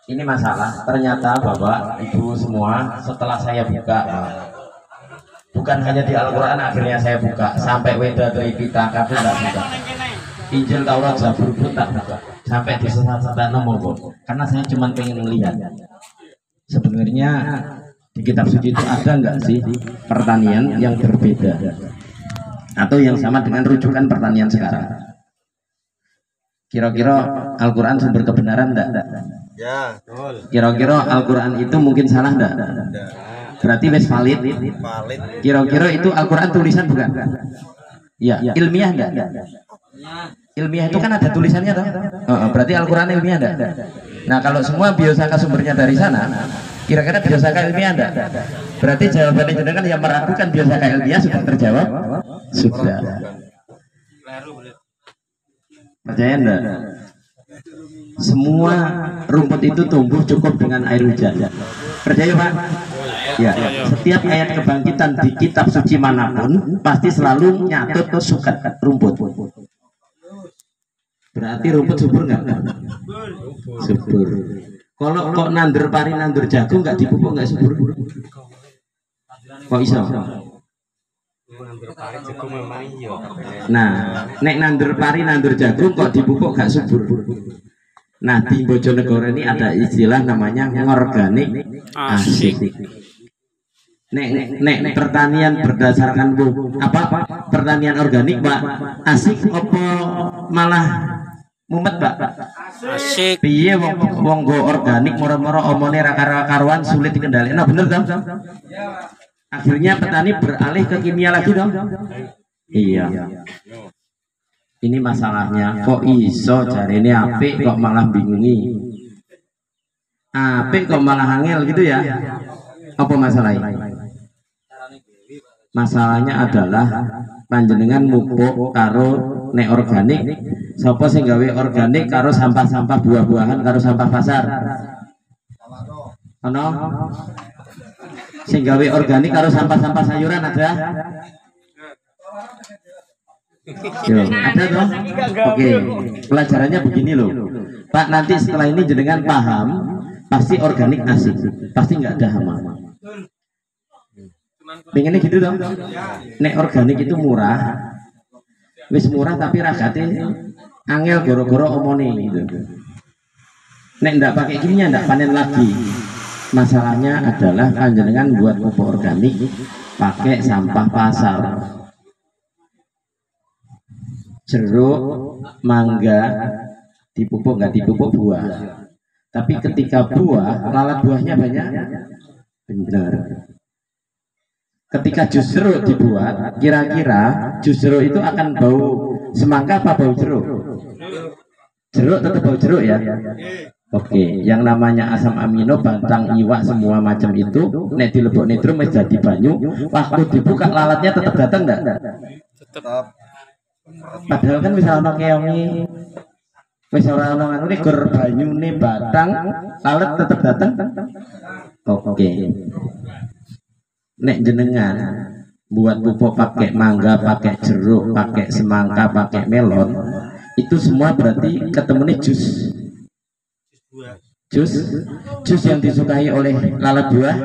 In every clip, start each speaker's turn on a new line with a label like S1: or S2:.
S1: Ini masalah, ternyata Bapak, Ibu semua setelah saya buka, bukan hanya di Al-Quran akhirnya saya buka, sampai Weda dari kita kabeh tak buka, Injil Taurat Zabur pun tak buka, sampai di sesat-sesat nomor, karena saya cuma pengen melihat sebenarnya di kitab suci itu ada nggak sih pertanian yang berbeda atau yang sama dengan rujukan pertanian sekarang. Kira-kira Al-Quran sumber kebenaran enggak?
S2: Ya,
S1: Kira-kira Al-Quran itu mungkin salah enggak? Berarti wes valid.
S2: valid.
S1: Kira-kira itu Al-Quran tulisan bukan? Ya, ilmiah enggak? Ilmiah itu kan ada tulisannya toh? Berarti Al-Quran ilmiah enggak? Nah, kalau semua biosaka sumbernya dari sana, kira-kira biosaka ilmiah enggak? Berarti jawabannya jenengan yang meragukan biosaka ilmiah sudah terjawab? Sudah. Percaya enggak? Semua rumput itu tumbuh cukup dengan air hujan. Percaya Pak? Ya, setiap ayat kebangkitan di kitab suci manapun pasti selalu nyatut sukat rumput. Berarti rumput subur nggak? Subur. Kalau kok nandur pari nandur jagung nggak dipupuk nggak subur? Kok iso? Nah, nek nandur pari nandur jagung kok dipupuk gak subur. Nah, di Bojonegoro ini ada istilah namanya organik asik. Nek pertanian berdasarkan apa pertanian organik Pak asik apa malah mumet Pak?
S3: Asik.
S1: Piye wong go organik moro-moro omone ra karuan sulit dikendalikan. Nah, bener toh? Akhirnya petani beralih ke kimia lagi dong. Iya. Ini masalahnya. Kok iso cari ini apik kok malah bingungi. Apik kok malah angel gitu ya. Apa masalahnya? Masalahnya adalah panjenengan mupuk karo nek organik. Sapa sing gawe organik karo sampah-sampah buah-buahan karo sampah pasar? Ono? Sing gawe organik karo sampah-sampah sayuran ada? Yo, ada toh? Oke, pelajarannya begini loh Pak, nanti setelah ini jenengan paham pasti organik asik, pasti nggak ada hama. Pengennya gitu dong. Nek organik itu murah, wis murah tapi ragate angel goro-goro omone gitu. Nek ndak pakai kimia ndak panen lagi. Masalahnya adalah panjenengan buat pupuk organik pakai sampah pasar. Jeruk, mangga dipupuk nggak dipupuk buah. Tapi ketika buah, lalat buahnya banyak. Benar. Ketika jus jeruk dibuat, kira-kira jus jeruk itu akan bau semangka apa bau jeruk? Jeruk tetap bau jeruk ya. Oke, yang namanya asam amino, bantang, iwak, semua macam itu, nek dilebok nitrum jadi banyu, waktu dibuka lalatnya tetap datang enggak?
S2: Tetap.
S1: Padahal kan bisa ono keongi, bisa ono anu nih gur banyu nih batang, lalat tetap datang. Oke, nek jenengan buat pupuk pakai mangga, pakai jeruk, pakai semangka, pakai melon, itu semua berarti ketemu nih jus yang disukai oleh lalat buah.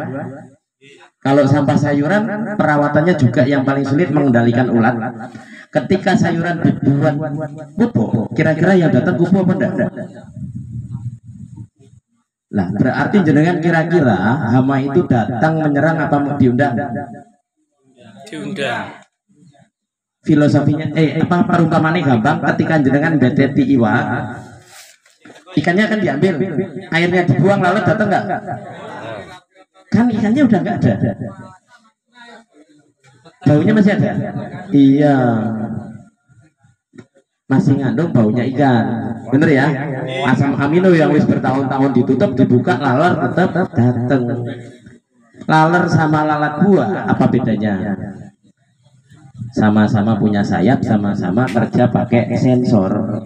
S1: Kalau sampah sayuran perawatannya juga yang paling sulit mengendalikan ulat. Ketika sayuran dibuat pupuk, kira-kira yang datang pupuk apa enggak? Nah, berarti jenengan kira-kira hama itu datang menyerang apa mau diundang?
S3: Diundang.
S1: Filosofinya apa perumpamannya gampang, ketika jenengan beteti iwak, ikannya akan diambil, airnya dibuang, lalu datang nggak? Kan ikannya udah nggak ada, baunya masih ada. Iya, masih ngandung baunya ikan, bener ya? Asam amino yang wis bertahun-tahun ditutup dibuka, lalat tetap datang. Lalat sama lalat buah apa bedanya? Sama-sama punya sayap, sama-sama kerja pakai sensor.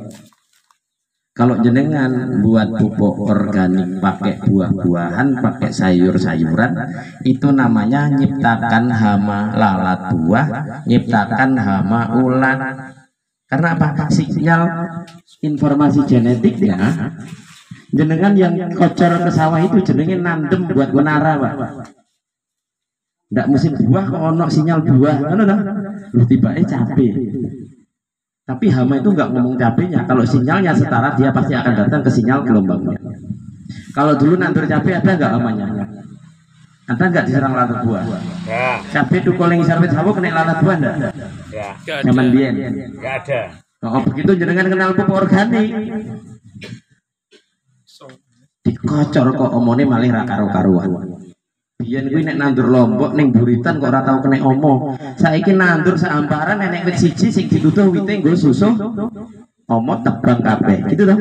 S1: Kalau jenengan buat pupuk organik pakai buah-buahan, pakai sayur-sayuran, itu namanya nyiptakan hama lalat buah, nyiptakan hama ulat. Karena apa? Sinyal informasi genetiknya Jenengan yang kocor ke sawah itu jenenge nandem buat menara, Pak. Ndak musim buah kok ono sinyal buah, ngono toh? Lu tibake cabe. Tapi hama itu nggak ngomong cabenya. Kalau sinyalnya setara, dia pasti akan datang ke sinyal gelombangnya. Kalau dulu nandur cabe ada nggak hamanya? Ada nggak diserang lalat buah?
S2: Ya.
S1: Cabe itu koleng sarwet sawo kena lalat buah enggak?
S2: Ya.
S1: Zaman biyen.
S2: Enggak ada.
S1: Oh, begitu jenengan kenal pupuk organik. Dikocor kok omone malih ra karo-karuan. Biyen kuwi nek nandur lombok ning buritan kok ora tau kena omo. Saiki nandur seamparan nek wit siji sing dituduh wite nggo susuh omo tebang kabeh. Gitu toh.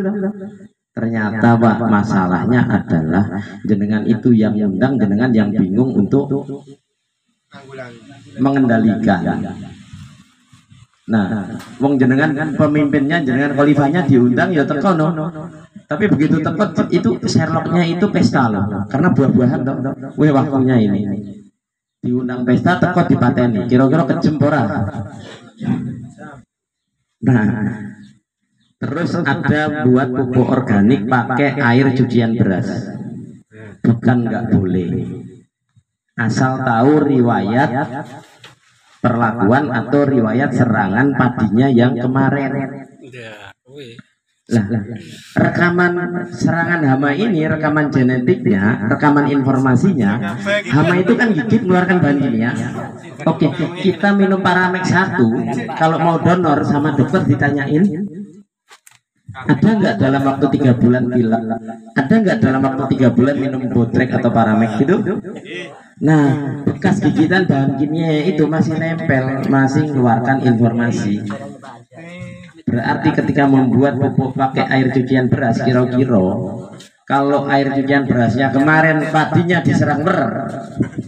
S1: Ternyata Pak, masalahnya adalah jenengan itu yang undang, jenengan yang bingung untuk mengendalikan. Nah, wong jenengan kan pemimpinnya, jenengan khalifahnya diundang ya teko no. Tapi begitu teko itu Sherlocknya itu pesta loh. Karena buah-buahan toh. Weh waktunya ini. Diundang pesta teko dipateni. Kira-kira kejem ora? Nah, terus ada buat pupuk organik pakai air cucian beras. Bukan nggak boleh. Asal tahu riwayat perlakuan atau riwayat serangan padinya yang kemarin. Lah, rekaman serangan hama ini, rekaman genetiknya, rekaman informasinya, hama itu kan gigit mengeluarkan bahan kimia. Oke, kita minum Paramex 1, kalau mau donor sama dokter ditanyain, ada nggak dalam waktu 3 bulan bilang, ada nggak dalam waktu 3 bulan minum Botrek atau Paramex gitu? Nah, bekas gigitan bahan kimia itu masih nempel, masih mengeluarkan informasi. Berarti ketika membuat pupuk pakai air cucian beras, kira-kira kalau air cucian berasnya kemarin padinya diserang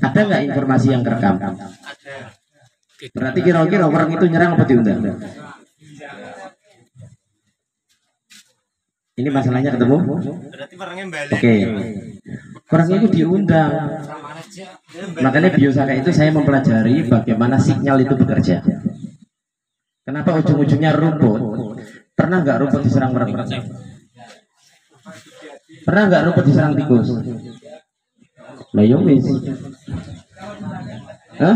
S1: ada nggak informasi yang terekam? Berarti kira-kira orang itu nyerang apa diundang? Ini masalahnya ketemu? Oke. Orang itu diundang. Makanya biosaka itu saya mempelajari bagaimana sinyal itu bekerja. Kenapa ujung-ujungnya rumput? Pernah nggak rumput diserang merek? Pernah nggak rumput diserang tikus? Lah yo wis. Hah?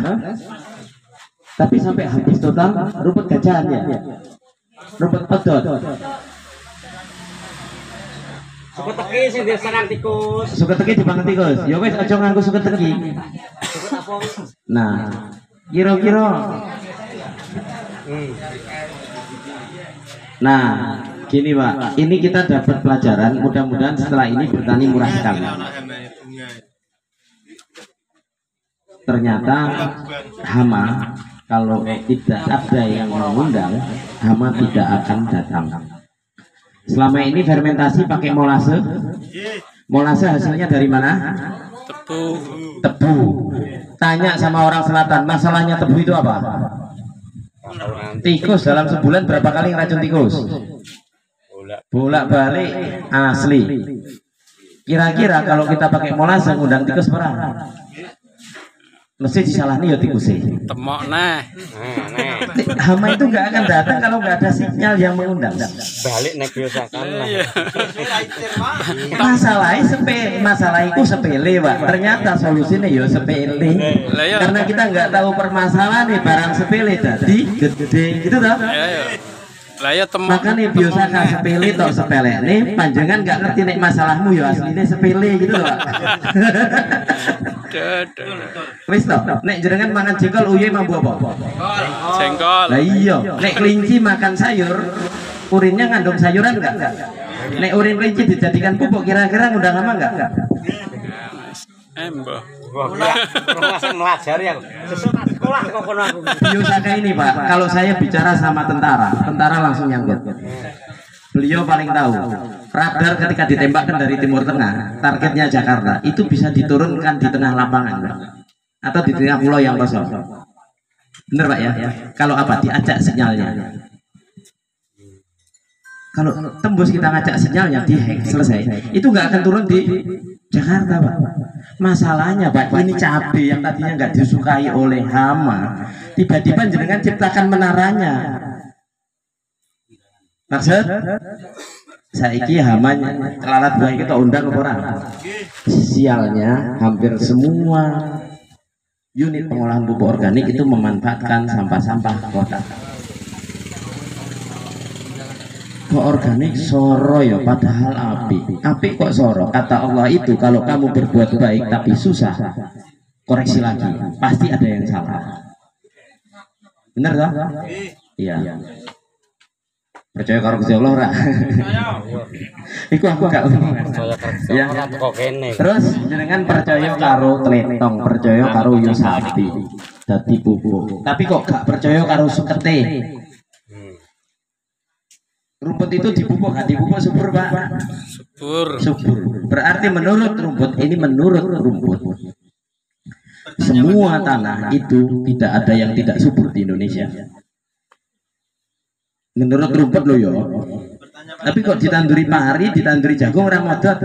S1: Tapi sampai habis total rumput gajahan ya? Rumput pedot.
S3: Suka teki sing diserang tikus.
S1: Suka teki dipangan tikus. Ya wis aja nganggo suka teki. Nah, kira-kira nah, gini Pak, ini kita dapat pelajaran. Mudah-mudahan setelah ini bertani murah sekali. Ternyata hama kalau tidak ada yang mengundang, hama tidak akan datang. Selama ini fermentasi pakai molase. Molase hasilnya dari mana?
S3: Tebu.
S1: Tebu. Tanya sama orang selatan, masalahnya tebu itu apa? Tikus dalam sebulan berapa kali ngeracun tikus? Bolak-balik asli. Kira-kira kalau kita pakai molase ngundang tikus berapa? Mesti disalahnya ya tikusnya.
S3: Temok nah.
S1: Hama itu nggak akan datang kalau nggak ada sinyal yang mengundang.
S2: Balik nek biasakan lah.
S1: Masalah itu sepele Pak. Ternyata solusinya ya sepele. Karena kita nggak tahu permasalahan nih, barang sepele jadi gede gitu toh.
S3: Lah ya temok.
S1: Makanya biasa sepele toh sepele nih, panjangan nggak ngerti nek masalahmu ya aslinya sepele gitu loh. Wis toh, nek jenengan mangan jengkol uye mampu apa?
S3: Jengkol.
S1: Lah iya, nek kelinci makan sayur, urinnya ngandung sayuran enggak? Nek urin kelinci dijadikan pupuk kira-kira ngundang apa enggak?
S3: Mbah.
S2: Wah, langsung melajari aku. Sesuatu sekolah kok kono aku.
S1: Biosaka ini Pak, kalau saya bicara sama tentara langsung nyangkut. Beliau paling tahu. Radar ketika ditembakkan dari Timur Tengah, targetnya Jakarta, itu bisa diturunkan di tengah lapangan, Pak. Atau di tengah pulau yang kosong. Bener Pak ya? Kalau apa? Diajak sinyalnya. Kalau tembus kita ngajak sinyalnya, dihack, selesai. Itu nggak akan turun di Jakarta Pak. Masalahnya Pak, ini cabai yang tadinya nggak disukai oleh hama, tiba-tiba jenengan ciptakan menaranya. Maksud? Saiki haman lalat buah itu undang ke orang. Sialnya hampir semua unit pengolahan pupuk organik itu memanfaatkan sampah-sampah kota. Kok organik soro ya, padahal api kok soro. Kata Allah itu kalau kamu berbuat baik tapi susah, koreksi lagi, pasti ada yang salah. Bener tak? Iya. Percaya karo Gusti Allah ora? Iku aku gak omong. Ya. Terus jenengan percaya karo tletong, percaya karo yo sapi dadi pupuk. Tapi kok gak percaya karo sukete? Rumput itu dipupuk, gak dipupuk subur, Pak? Subur. Berarti menurut rumput ini, menurut rumput semua tanah itu tidak ada yang tidak subur di Indonesia. Menurut rumput lo yo. Tapi kok ditanduri pari, ditanduri jagung orang modot.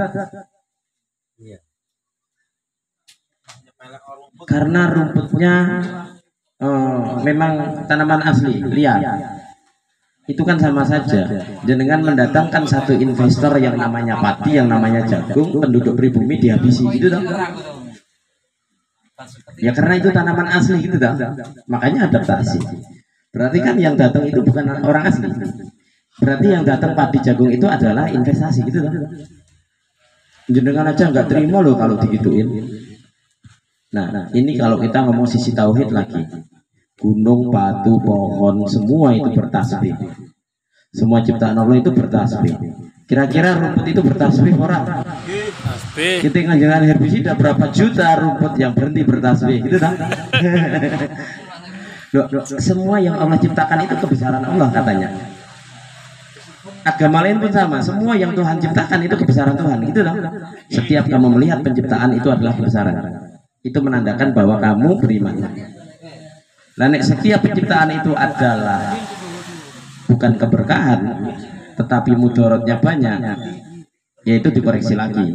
S1: Karena rumputnya memang tanaman asli, liar. Itu kan sama saja. Jenengan mendatangkan satu investor yang namanya padi, yang namanya jagung, penduduk pribumi dihabisi, gitu dong. Ya karena itu tanaman asli gitu dong. Makanya adaptasi. Berarti kan yang datang itu bukan orang asli. Berarti yang datang padi jagung itu adalah investasi gitu kan. Jenengan aja nggak terima loh kalau digituin. Nah, ini kalau kita ngomong sisi tauhid lagi. Gunung, batu, pohon, semua itu bertasbih. Semua ciptaan Allah itu bertasbih. Kira-kira rumput itu bertasbih orang? Kita ngajaran herbisida berapa juta rumput yang berhenti bertasbih gitu kan? Semua yang Allah ciptakan itu kebesaran Allah katanya. Agama lain pun sama, semua yang Tuhan ciptakan itu kebesaran Tuhan, gitu dong. Setiap kamu melihat penciptaan itu adalah kebesaran, itu menandakan bahwa kamu beriman. Dan setiap penciptaan itu adalah bukan keberkahan, tetapi mudaratnya banyak, yaitu dikoreksi lagi.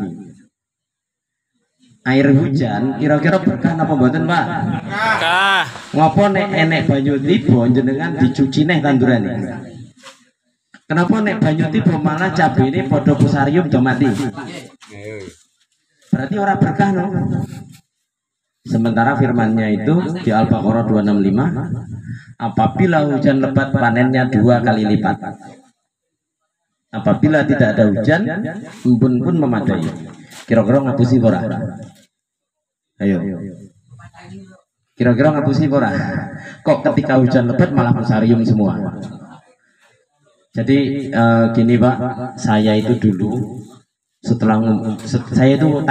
S1: Air hujan kira-kira berkah apa mboten, Pak?
S3: Berkah.
S1: Ngopo nek enek banyu tiba jenengan dicuci neh tandurane? Kenapa nek banyu tiba malah cabene padha pusarium do mati? Berarti ora berkah no. Sementara firman-Nya itu di Al-Baqarah 265, apabila hujan lebat panennya 2 kali lipat. Apabila tidak ada hujan, embun pun memadai. Kira-kira ngapusi ora? Ayo. Kira-kira ngapusi ora? Kok ketika hujan lebat malah pusarium semua? Jadi gini Pak, saya itu dulu setelah saya itu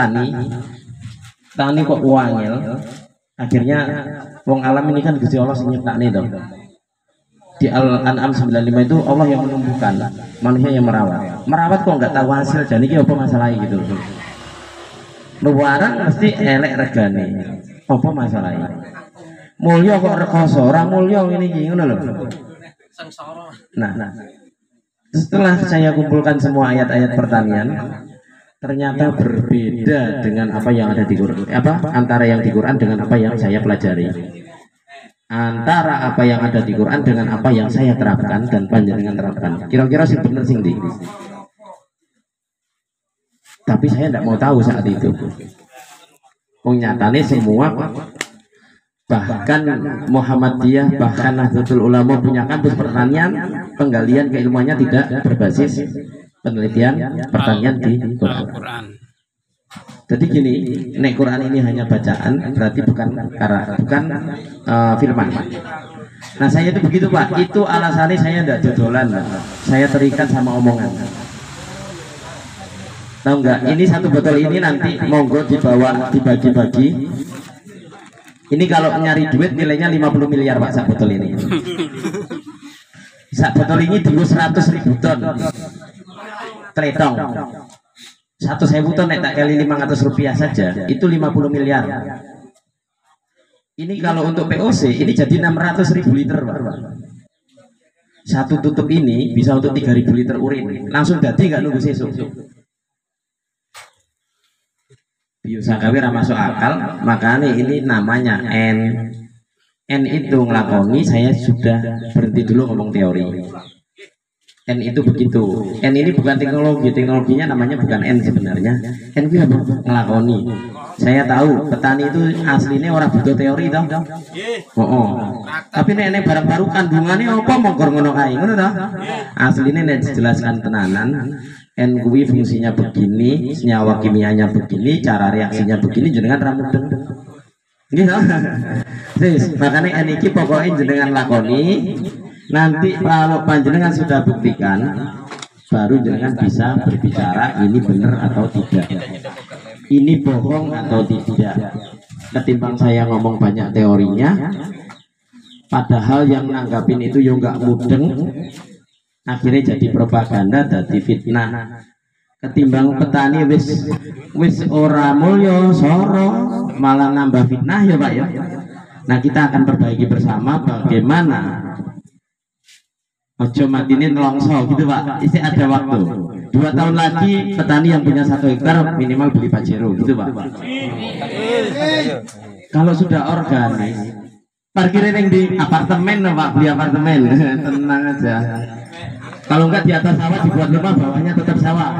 S1: tani kok wangel. Akhirnya wong alam ini kan Gusti Allah sing nyiptakne to. Di Al-An'am 95 itu Allah yang menumbuhkan, manusia yang merawat. Merawat kok nggak tahu hasil, jadi ini apa masalahnya gitu. Luaran mesti elek regane. Apa masalahnya? Mulya kok rekoso, ora mulya ngene iki ngono lho. Nah, setelah saya kumpulkan semua ayat-ayat pertanian, ternyata berbeda dengan apa yang ada di Quran. Antara yang di Quran dengan apa yang saya pelajari. Antara apa yang ada di Quran dengan apa yang saya terapkan dan panjenengan terapkan. Kira-kira sih bener sing ndi. Tapi saya tidak mau tahu saat itu. Nyatane semua, bahkan Muhammadiyah, bahkan Nahdlatul Ulama punya kampus pertanian, penggalian keilmuannya tidak berbasis penelitian pertanian di Quran. Jadi gini, nek Quran ini hanya bacaan, berarti bukan firman. Nah saya itu begitu Pak, itu alasannya saya tidak dodolan, saya terikat sama omongan. Tahu nggak? Ini satu botol ini nanti monggo dibawa dibagi-bagi. Ini kalau nyari duit nilainya 50 miliar Pak sak botol ini. Sak botol ini dulu 100.000 ton. Tletong. 1.000 ton nek tak kali 500 rupiah saja itu 50 miliar. Ini kalau untuk POC ini jadi 600.000 liter Pak. Satu tutup ini bisa untuk 3.000 liter urin. Langsung jadi nggak nunggu sesuk. Biasa kawin masuk akal, makanya ini namanya N itu ngelakoni. Saya sudah berhenti dulu ngomong teori. N itu begitu. N ini bukan teknologi, teknologinya namanya bukan N sebenarnya. N itu apa? Ngelakoni. Saya tahu petani itu aslinya orang butuh teori toh. Oh. Tapi nek barang baru kandungannya apa mongkor ngono kae, ngono toh? Aslinya nek dijelaskan tenanan. N kuwi fungsinya begini, senyawa kimianya begini, cara reaksinya begini, jenengan ra mudeng. Nggih toh? Wis, makane N iki pokoknya jenengan lakoni. Nanti kalau panjenengan sudah buktikan, baru jenengan bisa berbicara ini benar atau tidak, ini bohong atau tidak. Ketimbang saya ngomong banyak teorinya, padahal yang nanggapin itu yo nggak mudeng, akhirnya jadi propaganda, jadi fitnah. Ketimbang petani wis ora mulya soro, malah nambah fitnah ya Pak ya. Nah kita akan perbaiki bersama bagaimana ojo matinin nelongso gitu Pak. Isi ada waktu 2 tahun lagi petani yang punya 1 hektar minimal beli Pajero gitu Pak. Kalau sudah organik parkirin yang di apartemen Pak, beli apartemen. Tenang aja. Kalau enggak di atas sawah dibuat rumah, bawahnya tetap sawah.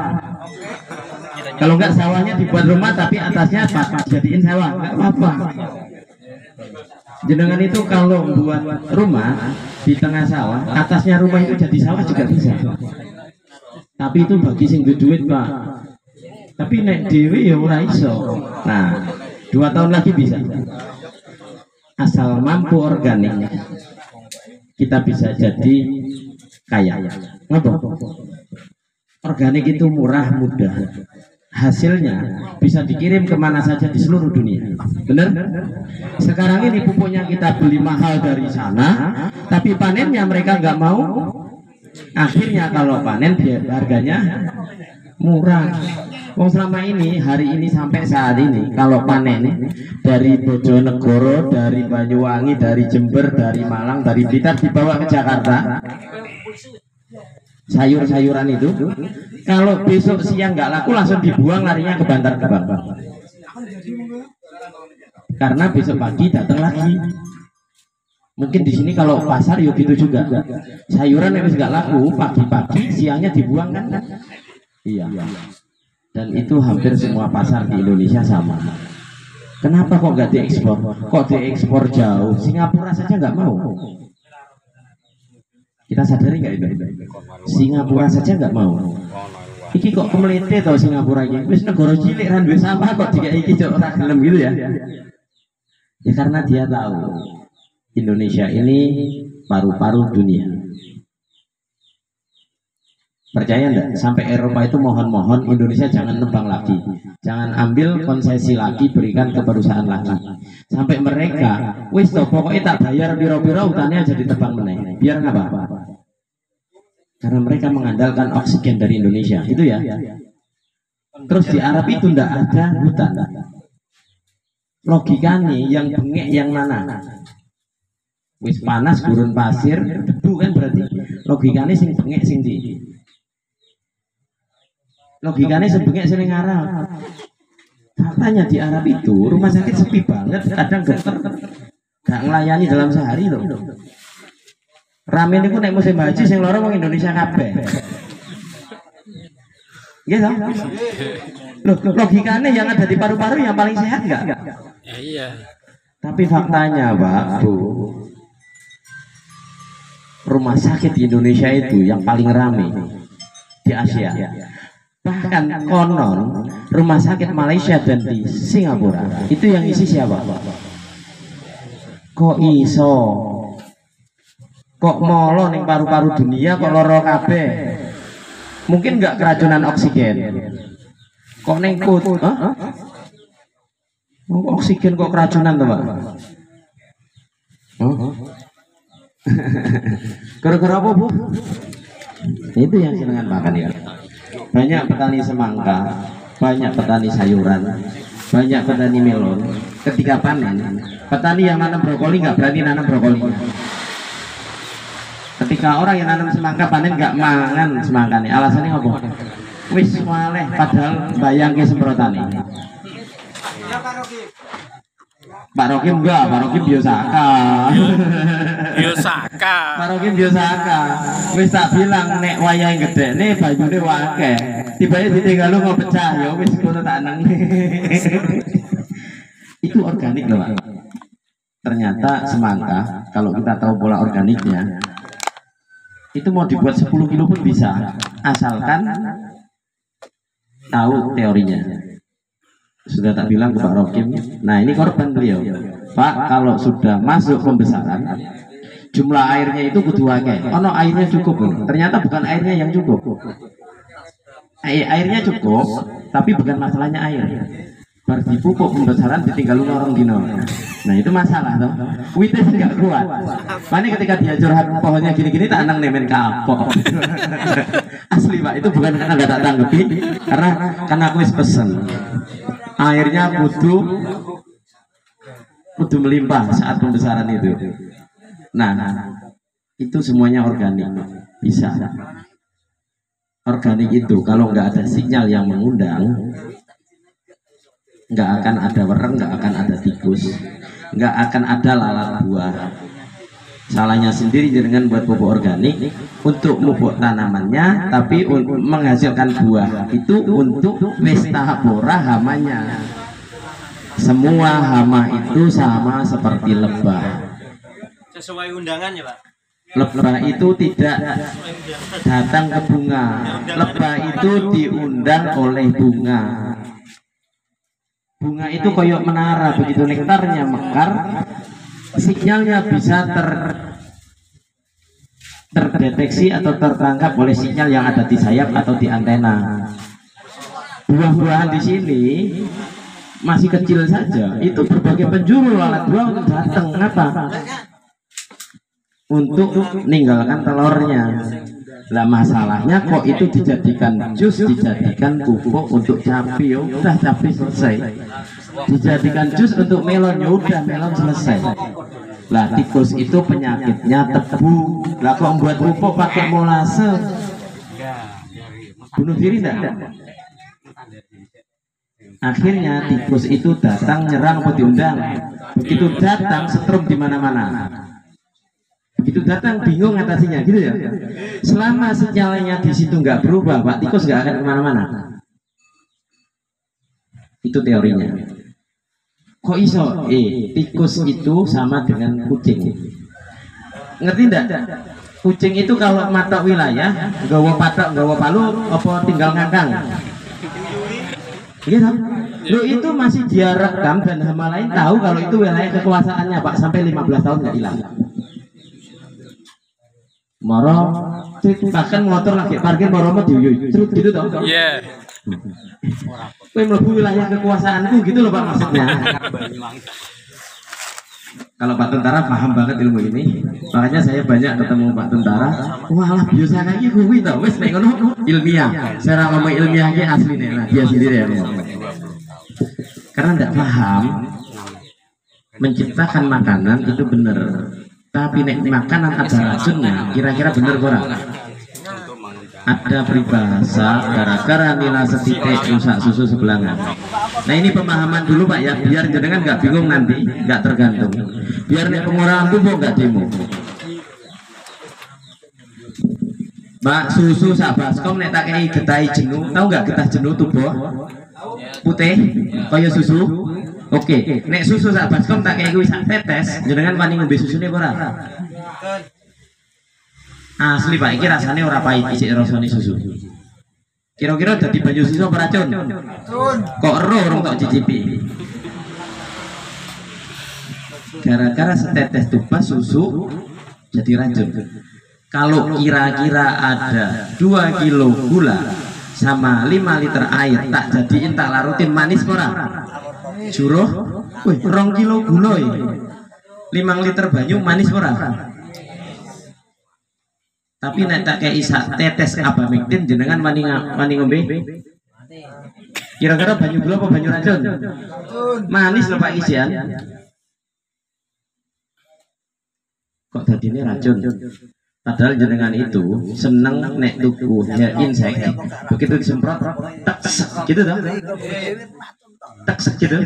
S1: Kalau enggak sawahnya dibuat rumah tapi atasnya jadiin sawah, enggak apa-apa. Jenengan itu kalau buat rumah di tengah sawah, atasnya rumah itu jadi sawah juga bisa. Tapi itu bagi sing duit Pak. Tapi nek dewe ya ora iso. Nah, 2 tahun lagi bisa. Asal mampu organik, kita bisa jadi kaya. Ngapa? Organik itu murah, mudah. Hasilnya bisa dikirim kemana saja di seluruh dunia. Benar? Sekarang ini pupuknya kita beli mahal dari sana, tapi panennya mereka nggak mau. Akhirnya kalau panen harganya murah. Wong selama ini, hari ini sampai saat ini, kalau panen dari Bojonegoro, dari Banyuwangi, dari Jember, dari Malang, dari Blitar dibawa ke Jakarta, sayur-sayuran itu kalau besok siang nggak laku langsung dibuang, larinya ke Bantar Gebang, karena besok pagi datang lagi. Mungkin di sini kalau pasar yuk gitu juga, sayuran yang nggak laku pagi-pagi siangnya dibuang kan? Iya. Dan itu hampir semua pasar di Indonesia sama. Kenapa kok nggak diekspor? Kok diekspor jauh? Singapura saja nggak mau. Kita sadari nggak itu? Singapura saja nggak mau. Iki kok kemelete tau Singapura ini? Wis negara cilik kan wis apa kok dikai iki cok ora gelem gitu ya? Ya karena dia tahu Indonesia ini paru-paru dunia. Percaya enggak? Sampai Eropa itu mohon-mohon Indonesia jangan nembang lagi, jangan ambil konsesi lagi, berikan ke perusahaan lagi. Sampai mereka, wis toh pokoknya tak bayar biro-biro hutannya jadi tebang meneh, biar nggak apa-apa. Karena mereka mengandalkan oksigen dari Indonesia, itu ya. Terus di Arab itu enggak ada hutan. Logikanya yang bengek yang mana? Wis panas gurun pasir, debu kan berarti. Logikanya sing bengek sing di. Logikanya sebengek sering Arab. Katanya di Arab itu rumah sakit sepi banget, kadang dokter gak melayani dalam sehari loh. Rame niku nek musim haji sing loro wong Indonesia kabeh. Nggih toh? Loh, logikanya yang ada di paru-paru yang paling sehat enggak?
S3: Ya, iya.
S1: Tapi faktanya Pak, Bu, rumah sakit di Indonesia itu yang paling rame di Asia. Bahkan konon rumah sakit Malaysia dan di Singapura itu yang isi siapa? Kok iso? Kok molo ning paru-paru dunia kok loro kabeh? Mungkin nggak keracunan oksigen. Kok ning oksigen kok keracunan tuh Pak? Gara-gara apa Bu? Itu yang senengan makan ya. Banyak petani semangka, banyak petani sayuran, banyak petani melon. Ketika panen, petani yang nanam brokoli nggak berani nanam brokoli. Ketika orang yang nanam semangka panen nggak mangan semangkanya. Alasannya apa? Wis waleh padahal bayangke semprotane. Pak Rokim enggak, Pak Rokim biosaka.
S3: Biosaka.
S1: Pak Rokim biosaka. Wis tak bilang nek wayang gedene banyune akeh. Tiba-tiba ditinggal lu mau pecah ya wis kono tak nang. Itu organik loh, Pak. Ternyata semangka kalau kita tahu pola organiknya itu mau dibuat 10 kilo pun bisa asalkan tahu teorinya. Sudah tak bilang ke Pak Rokim, nah ini korban beliau, Pak, kalau sudah masuk pembesaran jumlah airnya itu kudu akeh. Ono airnya cukup, ternyata bukan airnya yang cukup. Airnya cukup, tapi bukan masalahnya air. Bar dipupuk pembesaran ditinggal orang dino. Nah itu masalah toh. Witnya nggak kuat. Pani ketika dia curhat pohonnya gini-gini tak nang nemen kapok. Asli Pak, itu bukan karena nggak tak tanggapi, karena aku wis pesen. Airnya kudu melimpah saat pembesaran itu. Nah, itu semuanya organik, bisa. Organik itu kalau nggak ada sinyal yang mengundang, nggak akan ada wereng, nggak akan ada tikus, nggak akan ada lalat buah. Salahnya sendiri dengan buat pupuk organik untuk pupuk tanamannya, tapi menghasilkan buah itu untuk mestahapora hamanya. Semua hama itu sama seperti lebah.
S2: Sesuai undangan ya Pak.
S1: Lebah itu tidak datang ke bunga. Lebah itu diundang oleh bunga. Bunga itu koyok menara, begitu nektarnya mekar, sinyalnya bisa terdeteksi atau tertangkap oleh sinyal yang ada di sayap atau di antena. Buah-buahan di sini masih kecil saja, itu berbagai penjuru lalat buah untuk datang. Kenapa? Untuk meninggalkan telurnya. Lah masalahnya kok itu dijadikan jus, dijadikan pupuk untuk cabai, udah cabai selesai. Dijadikan jus untuk melon, udah melon selesai. Lah tikus itu penyakitnya tebu. Lah kok buat pupuk pakai molase? Bunuh diri enggak? Akhirnya tikus itu datang nyerang atau diundang. Begitu datang setrum di mana-mana. Begitu datang bingung atasinya, gitu ya. Selama sinyalnya di situ nggak berubah, Pak, tikus nggak akan kemana-mana. Itu teorinya. Kok iso? Tikus itu sama dengan kucing. Ngerti enggak? Kucing itu kalau mata wilayah, gawa patok, gawa palu, apa tinggal ngangkang. Gitu. Lo itu masih dia rekam dan hama lain tahu kalau itu wilayah kekuasaannya, Pak, sampai 15 tahun nggak hilang. Moro, bahkan motor lagi parkir moro mau diuyuy, terus gitu toh?
S3: Iya.
S1: Kowe mlebu wilayah kekuasaanku gitu loh Pak maksudnya. Kalau Pak Tentara paham banget ilmu ini, makanya saya banyak ketemu Pak Tentara. Walah biasa lagi kuwi to, wis nek ngono ilmiah. Saya ngomong ilmiah iki asline lah, dia sendiri ya ngomong. Karena tidak paham menciptakan makanan itu benar. Tapi nek makanan ada racunnya, kira-kira bener kurang? Ada peribahasa gara-gara nila setitik rusak susu sebelangan. Nah ini pemahaman dulu Pak ya, biar jenengan nggak bingung nanti, nggak tergantung. Biar nek pengurangan pupuk nggak demo. Mbak susu sak baskom nek tak kei getah jenuh, tahu nggak getah jenuh tubuh? Putih, kaya susu. Oke, nek susu sak baskom tak kei kuwi sak tetes, jenengan wani ngombe susune ora? Asli Pak, iki rasane ora pahit isik rasane susu. Kira-kira dadi banyu susu apa racun? Kok ero orang tok cicipi. Gara-gara setetes tupas susu jadi racun. Kalau kira-kira ada 2 kilo gula sama 5 liter air tak jadiin tak larutin manis ora? Juruh, wih 2 kilo gula 5 liter banyu manis ora? Tapi nek tak kei sak tetes abamectin jenengan wani ngombe. Kira-kira banyu gula apa banyu racun? Manis lho Pak isian. Kok dadine racun? Padahal jenengan itu seneng nek tuku hair insect. Begitu disemprot, tak gitu toh. Teksek gitu.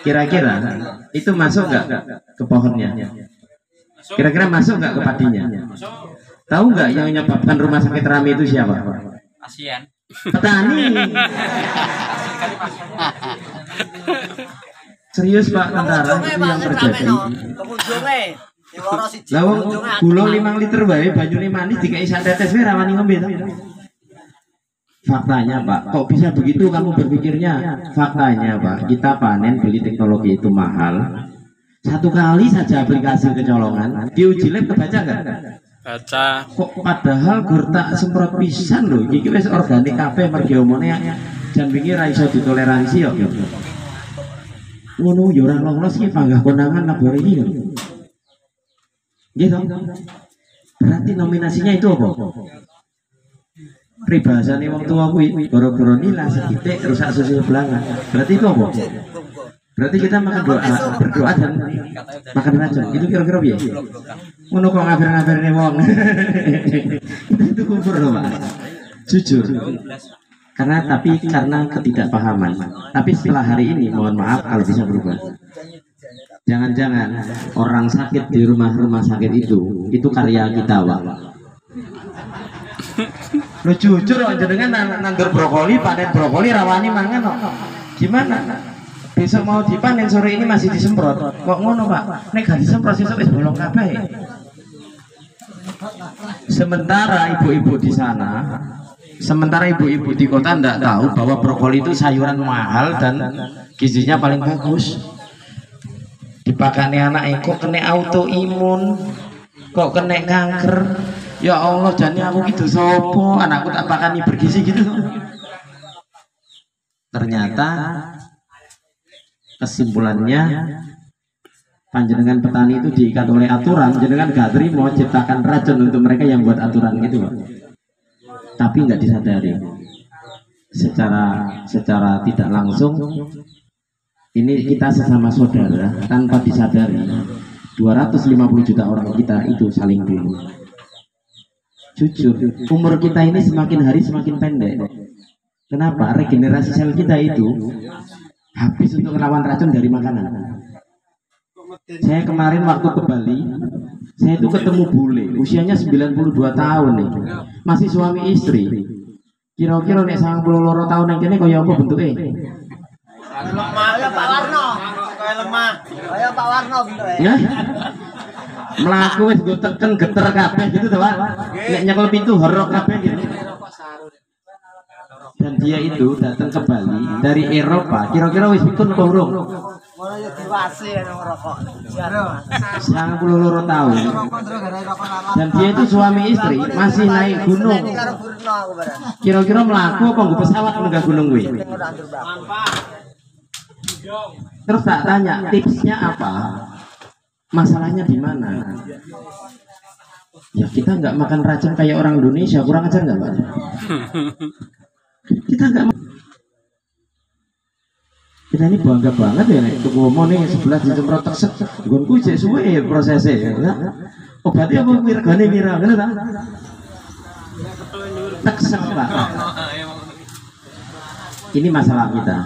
S1: Kira-kira itu masuk nggak ke pohonnya? Kira-kira masuk nggak ke padinya? Tahu nggak yang menyebabkan rumah sakit Rami itu siapa?
S2: Pasien.
S1: Petani. Serius Pak tentara itu yang terjadi. Lah wong gula 5 liter wae banyune manis dikai sak tetes wae rawani ngombe to. Faktanya Pak, kok bisa begitu kamu berpikirnya? Faktanya Pak, kita panen beli teknologi itu mahal. Satu kali saja aplikasi kecolongan, diuji lab kebaca nggak?
S3: Baca.
S1: Kok padahal gurta semprot pisan loh, iki wis organik kabeh mergi omone jan wingi ra iso ditoleransi kok. Ngono ya ora lolos iki panggah konangan labore iki. Gitu. Berarti nominasinya itu apa? Peribahasane wong tua kuwi goro-goro nila seditik rusak susu belanga. Berarti itu apa? Berarti kita makan berdoa dan makan racun. Itu kira-kira piye? Ngono kok ngabir-ngabirne wong. Itu kufur loh, Pak. Jujur. Karena ketidakpahaman. Tapi setelah hari ini mohon maaf kalau bisa berubah. Jangan-jangan orang sakit di rumah sakit itu karya kita, Pak. Lo jujur jenengan nandur brokoli, panen brokoli rawani mangan kok. Gimana? Besok mau dipanen sore ini masih disemprot. Kok ngono, Pak? Nek gak disemprot sesuk wis bolong kabeh. Sementara ibu-ibu di sana, sementara ibu-ibu di kota ndak tahu bahwa brokoli itu sayuran mahal dan gizinya paling bagus. Dipakani anak kok kena autoimun, kok kena kanker. Ya Allah, jane aku gitu sopo, anakku tak pakani bergizi gitu. Ternyata kesimpulannya panjenengan petani itu diikat oleh aturan, jenengan gak terima ciptakan racun untuk mereka yang buat aturan gitu, Pak. Tapi nggak disadari secara tidak langsung ini kita sesama saudara tanpa disadari 250 juta orang kita itu saling bunuh. Jujur, umur kita ini semakin hari semakin pendek. Kenapa? Regenerasi sel kita itu habis untuk melawan racun dari makanan. Saya kemarin waktu ke Bali, saya itu ketemu bule, usianya 92 tahun nih, masih suami istri. Kira-kira nek 92 tahun yang kene kaya apa bentuknya?
S4: Lemah ya Pak Warno, kayak lemah, kayak Pak Warno gitu
S1: ya. Melaku wis go teken geter kabeh gitu to, Pak. Nek nyekel pintu horok kabeh gitu. Dan dia itu datang ke Bali dari Eropa, kira-kira wis pikun apa urung?
S4: Mulai diwasi ngerokok.
S1: 92 tahun. Dan dia itu suami istri, masih naik gunung. Kira-kira melaku apa nggo pesawat munggah gunung kuwi? Terus tak tanya, tipsnya apa? Masalahnya di mana? Ya kita nggak makan racun kayak orang Indonesia, kurang ajar nggak, Pak? Kita nggak, kita ini bangga banget ya nek ngomong nih sebelah disemprot teksek gonku cek suwe prosesnya ya. Obatnya apa kuwi regane pira ngono ta? Teksek, Pak. Ini masalah kita.